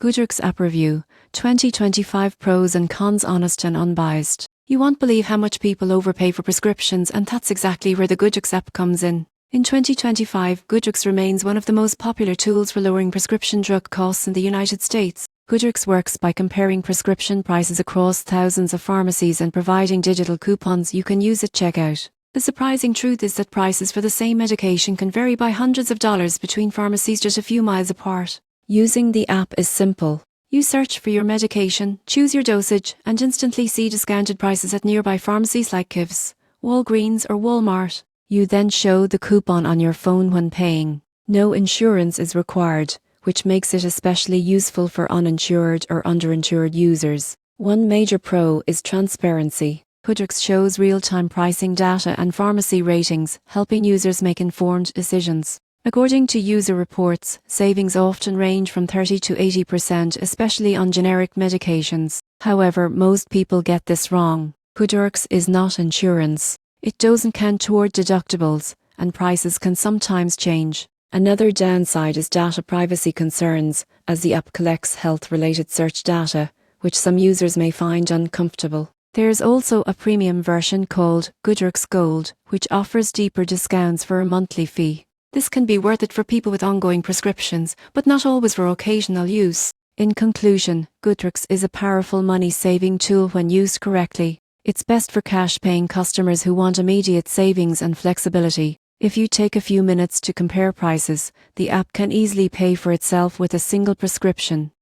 Goodrx App Review 2025 Pros and Cons, honest and unbiased. You won't believe how much people overpay for prescriptions, and that's exactly where the Goodrx app comes in. In 2025, Goodrx remains one of the most popular tools for lowering prescription drug costs in the United States. Goodrx works by comparing prescription prices across thousands of pharmacies and providing digital coupons you can use at checkout. The surprising truth is that prices for the same medication can vary by hundreds of dollars between pharmacies just a few miles apart. Using the app is simple. You search for your medication, choose your dosage, and instantly see discounted prices at nearby pharmacies like Kivs, Walgreens, or Walmart. You then show the coupon on your phone when paying. No insurance is required, which makes it especially useful for uninsured or underinsured users. One major pro is transparency. Goodrx shows real-time pricing data and pharmacy ratings, helping users make informed decisions. According to user reports, savings often range from 30 to 80%, especially on generic medications. However, most people get this wrong. Goodrx is not insurance. It doesn't count toward deductibles, and prices can sometimes change. Another downside is data privacy concerns, as the app collects health-related search data, which some users may find uncomfortable. There's also a premium version called Goodrx Gold, which offers deeper discounts for a monthly fee. This can be worth it for people with ongoing prescriptions, but not always for occasional use. In conclusion, Goodrx is a powerful money-saving tool when used correctly. It's best for cash-paying customers who want immediate savings and flexibility. If you take a few minutes to compare prices, the app can easily pay for itself with a single prescription.